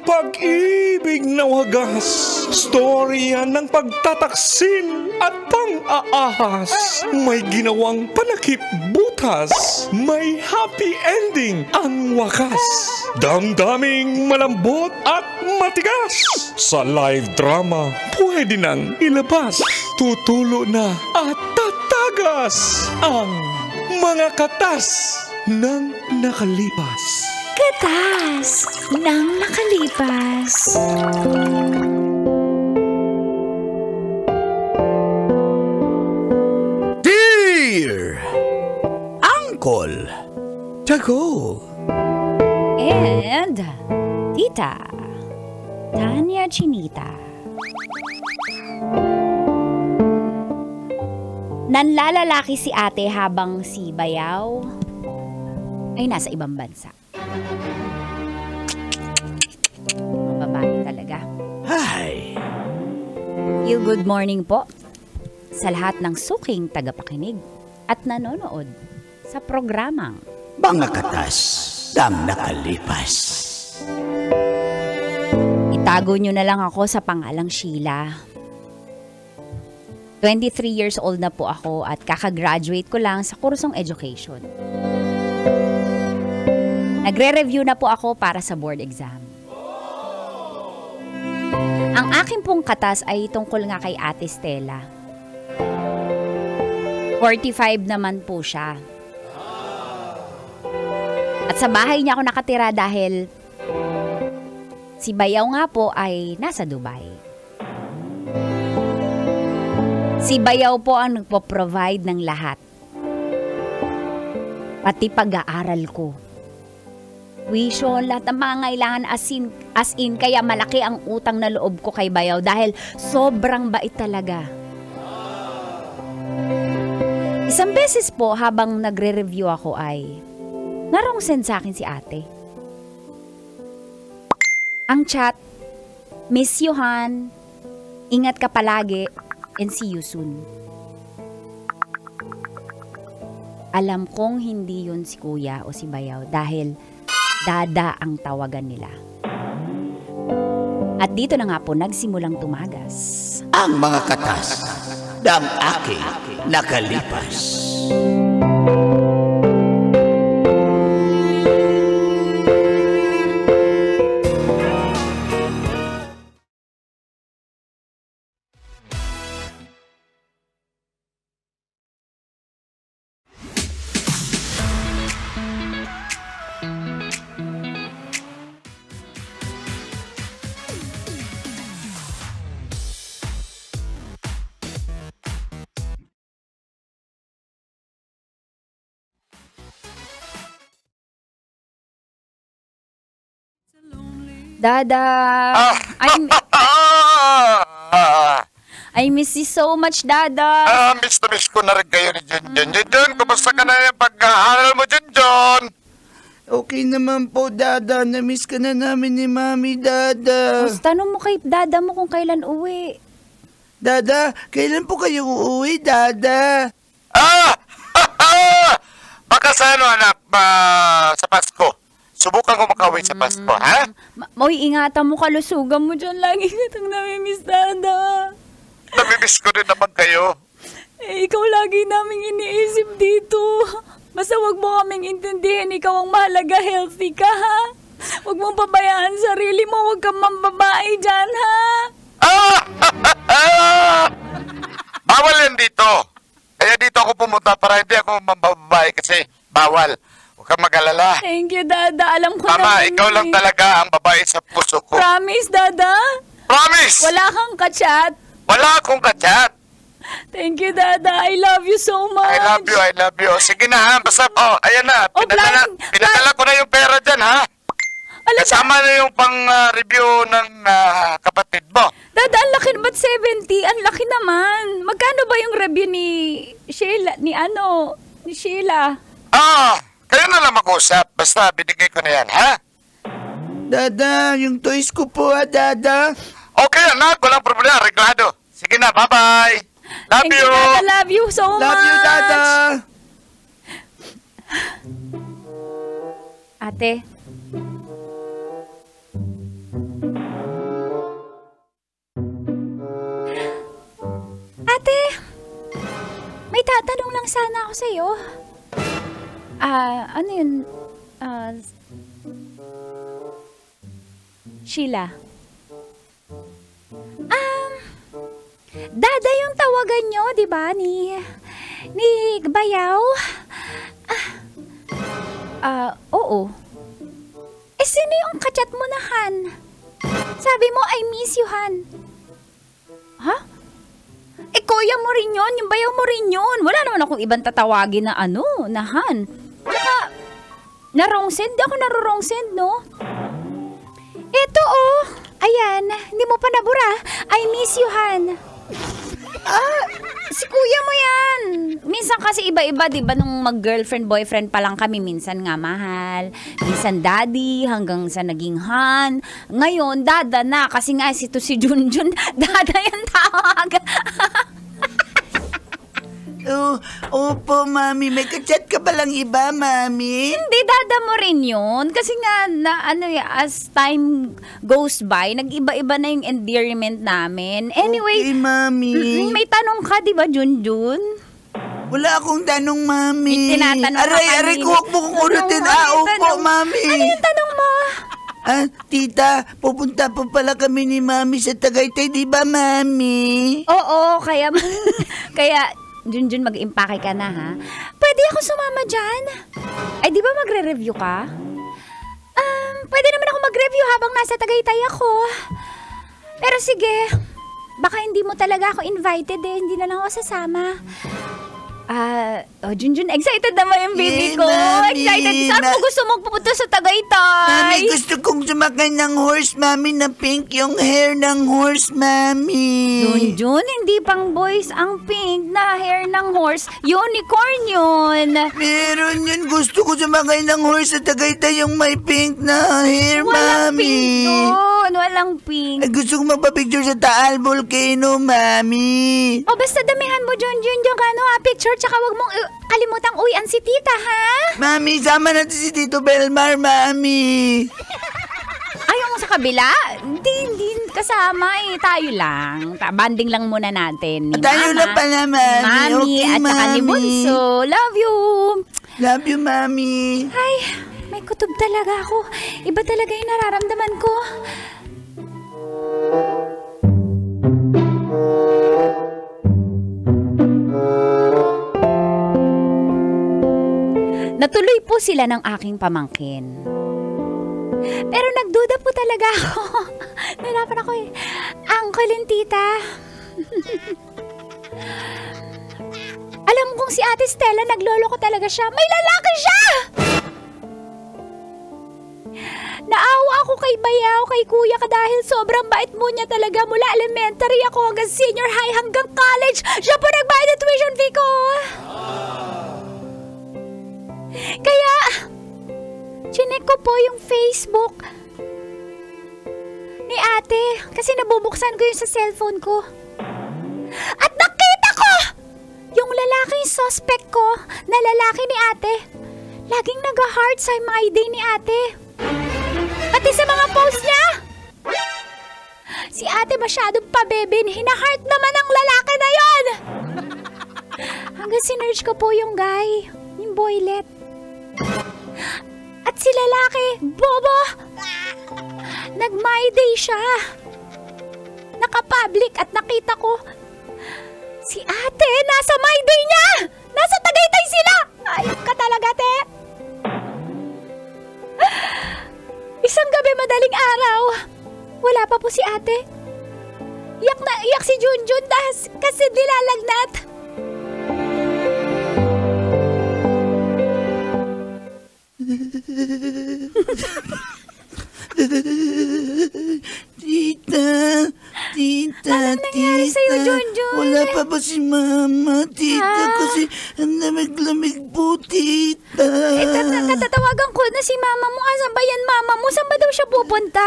pag-ibig na wagas, storya ng pagtataksil at pang-aahas. May ginawang panakip butas, may happy ending ang wakas. Damdaming malambot at matigas, sa live drama pwede nang ilabas. Tutulo na at tatagas ang mga katas ng nakalipas. Katas ng nakalipas. Dear Uncle Tago And Tita Tanya Chinita. Nanlalalaki si ate habang si Bayaw ay nasa ibang bansa. Mababae talaga. Hi. Feel good morning po sa lahat ng suking tagapakinig at nanonood sa programang Mga katas ng nakalipas. Itago nyo na lang ako sa pangalang Sheila. 23 years old na po ako at kakagraduate ko lang sa kursong education. Nagre-review na po ako para sa board exam. Ang aking pong katas ay tungkol nga kay Ate Stella. 45 naman po siya. At sa bahay niya ako nakatira dahil si Bayaw nga po ay nasa Dubai. Si Bayaw po ang nagpo-provide ng lahat. Pati pag-aaral ko. Tuition, lahat ng mga ngailangan as in, kaya malaki ang utang na loob ko kay Bayaw dahil sobrang bait talaga. Isang beses po habang nagre-review ako ay narong send sa akin si ate. Ang chat, Miss you, Han. Ingat ka palagi and see you soon. Alam kong hindi yun si Kuya o si Bayaw dahil Dada ang tawagan nila. At dito na nga po nagsimulang tumagas Ang mga katas ng aking nakalipas. Dada, I miss you so much, Dada. Miss na miss ko na rin kayo ni Junjun. Junjun, kumusta ka na yung pag-aaral mo, Junjun? Okay naman po, Dada. Na-miss ka na namin ni Mami, Dada. Tanong mo kay Dada mo kung kailan uwi. Dada, kailan po kayo uuwi, Dada? Baka sa ano, anak, sa Pasko. Subukan ko makauwi sa Pasko, ha? Moy, ingatan mo, kalusugan mo dyan. Lagi kitang namimiss, Dada. Namimiss ko rin naman kayo. Ikaw lagi naming iniisip dito. Basta wag mo kaming intindihin, ikaw ang mahalaga, healthy ka, ha? Wag mong pabayaan sarili mo, wag kang mambabae dyan, ha? Bawal yan dito. Kaya dito ako pumunta para hindi ako mambabae kasi bawal. Huwag kang mag-alala. Thank you, Dada. Alam ko Mama, naman ikaw lang talaga ang babae sa puso ko. Promise, Dada? Promise! Wala kang kachat. Wala akong kachat. Thank you, Dada. I love you so much. I love you. Sige na, ha? Basta, ayan na. Pinadala ko na yung pera dyan, ha? Kasama na yung pang-review ng kapatid mo. Dada, ang laki ba't 70? Ang laki naman. Magkano ba yung review ni Sheila? Ni Sheila? Kayo na lang mag-usap. Basta, binigay ko na yan, ha? Dada, yung toys ko po, Dada. Okay, anak. Walang problema. Reglado. Sige na, bye-bye. Love Thank you. Dada. Love you so much. Love you, Dada. Ate. ako sa'yo. Ano yun? Sheila. Dada yung tawagan nyo, di ba? Ni Bayaw? Oo. Sino yung kachat mo na, Han? Sabi mo, I miss you, Han. Ha? Kuya mo rin yun, yung Bayaw mo rin yun. Wala naman akong ibang tatawagin na na Han. Tsaka, na-wrong send? Di ako na-wrong send, no? Eto, oh. Ayan, hindi mo pa nabura. I miss you, Han. Si kuya mo yan. Minsan kasi iba-iba, di ba? Nung mag-girlfriend, boyfriend pa lang kami, minsan nga mahal. Minsan daddy, hanggang sa naging Han. Ngayon, dada na. Kasi nga, si Junjun, dada yung tawag. Opo, Mami. May kachat ka palang iba, Mami? Hindi, dada mo rin yun. Kasi nga, as time goes by, nag-iba-iba na yung endearment namin. Anyway, okay, Mami. May tanong ka, di ba, Junjun? Wala akong tanong, Mami. Tinatanong ka kanina. Aray, kuwak mo kung ulitin. Opo, Mami. Ano yung tanong mo? Tita, pupunta pa pala kami ni Mami sa Tagaytay, di ba, Mami? Oo, kaya Junjun, mag-impake ka na, ha? Pwede ako sumama dyan? Ay, di ba magre-review ka? Pwede naman ako mag-review habang nasa Tagaytay ako. Pero sige, baka hindi mo talaga ako invited Hindi na lang ako sasama. Junjun, excited naman yung baby ko. Mami, Excited. Saan mo gusto mong pupunta sa Tagaytay? Mami, gusto kong sumakay ng horse, Mami, na pink yung hair ng horse, Mami. Junjun, hindi pang boys ang pink na hair ng horse. Unicorn yun. Meron yun. Gusto ko sumakay ng horse sa Tagaytay yung may pink na hair, Walang Mami. pink doon. Walang pink. Ay, gusto kong magpa-picture sa Taal Volcano, Mami. Basta damihan mo, Junjun, yung picture. Tsaka wag mong kalimutang uwian si tita, ha? Mami, sama natin si Tito Belmar, Mami. Ayaw mo sa kabila? Hindi kasama Tayo lang. Banding lang muna natin. Ni Tayo Mama, lang pala, Mami. Mami, Okay, at saka ni Mami. Bunso. Love you. Love you, Mami. Ay, may kutob talaga ako. Iba talaga yung nararamdaman ko. Natuloy po sila ng aking pamangkin. Pero nagduda po talaga ako. Nahirapan ako Uncle and tita. Alam kong si Ate Stella nagloloko talaga siya. May lalaki siya! Naawa ako kay Bayaw, kay Kuya ka dahil sobrang bait mo niya talaga mula elementary ako hanggang senior high hanggang college. Siya po nagbayad ng tuition fee ko. Kaya, chinek ko po yung Facebook ni ate kasi nabubuksan ko yung sa cellphone ko. At nakita ko yung lalaking suspect ko na lalaki ni ate. Laging nag-heart sa my day ni ate. Pati sa mga post niya. Si ate masyadong pabebe. Hina-heart naman ang lalaki na yon. Hanggang sinerge ko po yung guy. Yung boylet. At si lalaki, bobo! Nag-my day siya. Naka-public at nakita ko si ate nasa my day niya! Nasa Tagaytay sila! Ayop ka talaga, te! Isang gabi madaling araw, wala pa po si ate. Iyak na iyak si Junjun kasi nilalagnat. Tita, Anong nangyari sa'yo, Junjun? Wala pa ba si Mama, tita? Kasi ang lamig-lamig po, tita. Natatawagan ko na si mama mo. Asan ba yan, mama mo? Saan ba daw siya pupunta?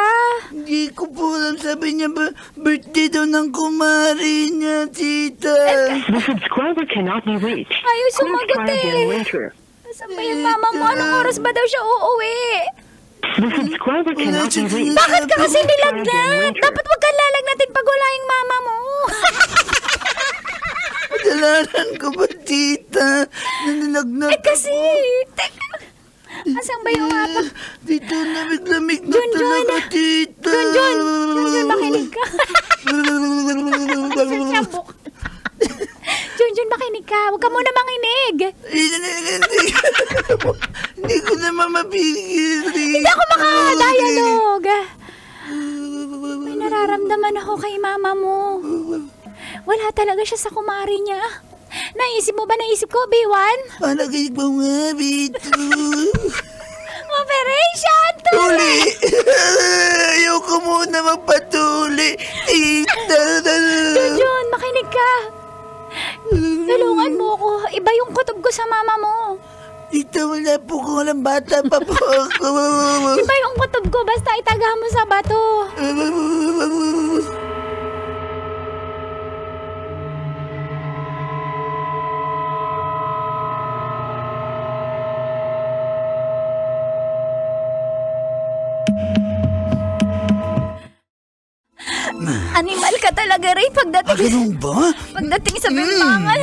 Hindi ko po alam. Sabi niya ba, birthday daw ng kumari niya, tita. The subscriber cannot be reached. Ayaw Please sumagot try again later. Asan ba yung mama mo? Anong oras ba daw siya uuwi? The subscriber cannot be reached. Bakit ka kasi nilagnat? Dapat wag kang lalagnatin pag wala yung mama mo. Madala kasalanan ko ba, tita? Nanilagnat Kasi, teka. Asan ba yung ato? Tita, lamig-lamig na Junjun! talaga, tita. Junjun, makinig ka. Junjun, makinig ka. Huwag ka muna manginig. Hindi ko naman mapigil. Hindi ako makadialog. May nararamdaman ako kay mama mo. Wala talaga siya sa kumari niya. Naisip mo ba naisip ko, B1? Palagay ko nga, Bito. Operation! Tuli! Ayoko muna magpatuli. Tita! Junjun, makinig ka. Tulungan mo ako. Iba yung kutob ko sa mama mo. Tita, wala po ko walang bata pa po ako. Iba yung kutob ko. Basta itaga mo sa bato. Animal ka talaga, Ray. Ganun ba? Pagdating sa bimbangan.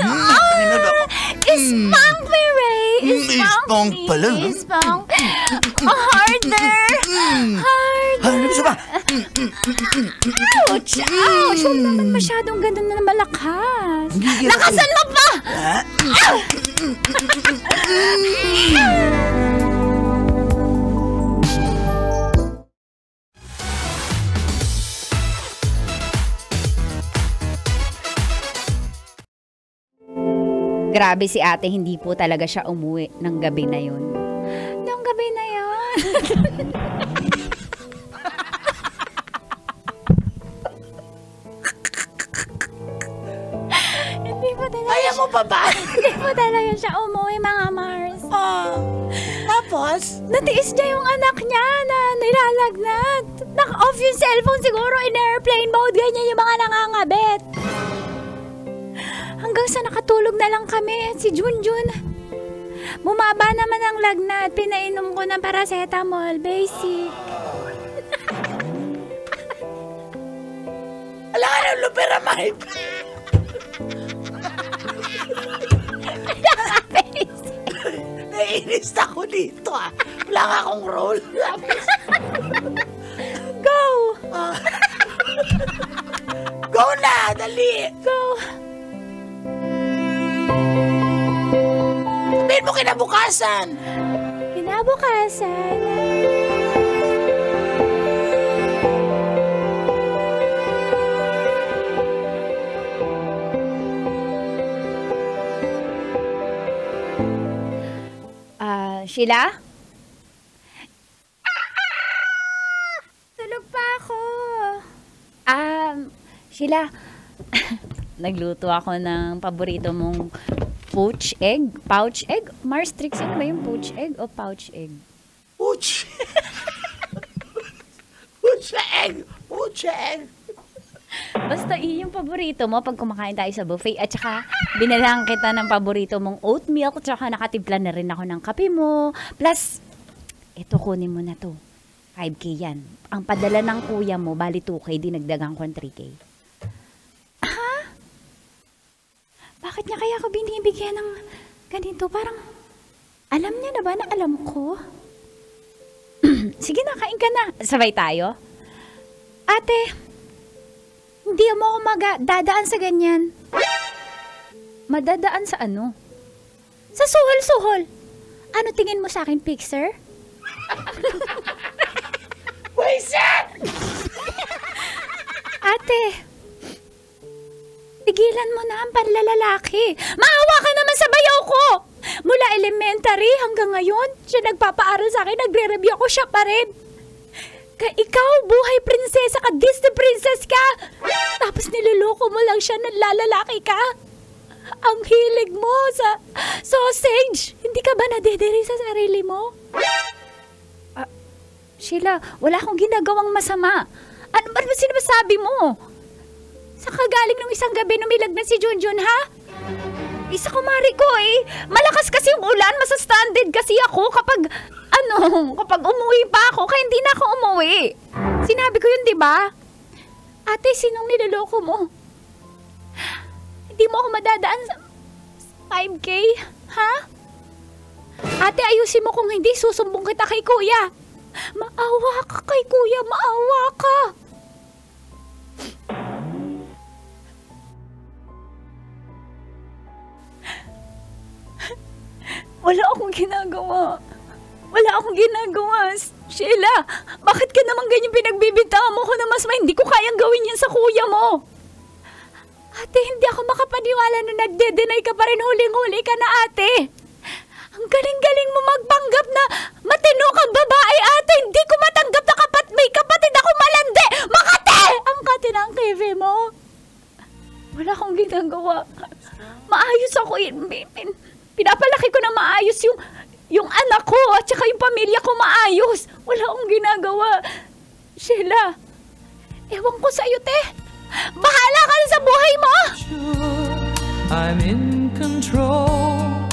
Ispunk me, Ray. Ispunk pala. Ispunk. Harder. Harder. Hanap siya ba? Ouch! Ouch! Huwag naman masyadong ganun na malakas. Lakasan mo pa! Grabe si ate, hindi po talaga siya umuwi ng gabi na yun. Ng gabi na yun. Hindi po talaga Kaya mo pa ba? Hindi po talaga siya umuwi, mga Mars. Tapos? Natiis niya yung anak niya na nilalagnat. Naka-off yung cellphone siguro in airplane mode. Ganyan yung mga nangangabit. Hanggang sa nakatulog na lang kami, si Junjun. Bumaba naman ang lagnat, pinainom ko ng paracetamol, basic. Wala ka ng loperamide. Naiinis ako dito Wala nga akong roll. Go! Go na, dali. Go! Sabihin mo kinabukasan. Kinabukasan. Sheila? Tulog pa ako. Sheila, nagluto ako ng paborito mong pouch egg? Mars Trix, ano ba yung pouch egg o pouch egg? Pouch. Pouch egg. Pouch egg. Basta yung paborito mo pag kumakain tayo sa buffet. At saka, binalang kita ng paborito mong oat milk. At saka nakatimpla na rin ako ng kape mo. Plus, ito kunin mo na to. 5K yan. Ang padala ng kuya mo, bali 2K, dinagdagan ko ng 3K. Ha? Bakit niya kaya ako binibigyan ng ganito? Parang, alam niya na ba na alam ko? Sige na, kain ka na. Sabay tayo. Ate, hindi mo ako dadaan sa ganyan. Madadaan sa ano? Sa suhol-suhol. Ano tingin mo sa akin, Pixar? Waisan! Ate, tigilan mo na ang panlalalaki. Maawa ka naman sa bayaw ko! Mula elementary hanggang ngayon, siya nagpapaaral sa akin, nagre-review ako, siya pa rin. Ikaw, buhay prinsesa ka, Disney princess ka! Tapos niloloko mo lang siya, nalalalaki ka? Ang hilig mo sa sausage! Hindi ka ba nadediri sa sarili mo? Sheila, wala akong ginagawang masama. Ano ba sinasabi mo? Sa kagaling ng isang gabi numilag na si Junjun, ha? Isa kumari ko malakas kasi yung ulan, masa-stranded kasi ako kapag umuwi pa ako, kaya hindi na ako umuwi. Sinabi ko yun, di ba? Ate, sinong niloloko mo? Hindi mo ako madadaan sa 5K? Ha? Ate, ayusin mo kung hindi, susumbong kita kay kuya. Maawa ka kay kuya, maawa ka. Wala akong ginagawa. Wala akong ginagawa. Sheila, bakit ka naman ganyan pinagbibintangan mo ko na mas hindi ko kayang gawin yan sa kuya mo? Ate, hindi ako makapaniwala na nagde-deny ka pa rin, huling-huli ka na, ate. Ang galing-galing mo magpanggap na matino kang babae, ate. Hindi ko matanggap na may kapatid ako malandi. Makate! Ang kate na ang TV mo. Wala akong ginagawa. Maayos ako. Pinapalaki ko na maayos yung anak ko at saka yung pamilya ko maayos. Wala akong ginagawa. Sheila, ewan ko sa'yo, te. Bahala ka na sa buhay mo! I'm in control.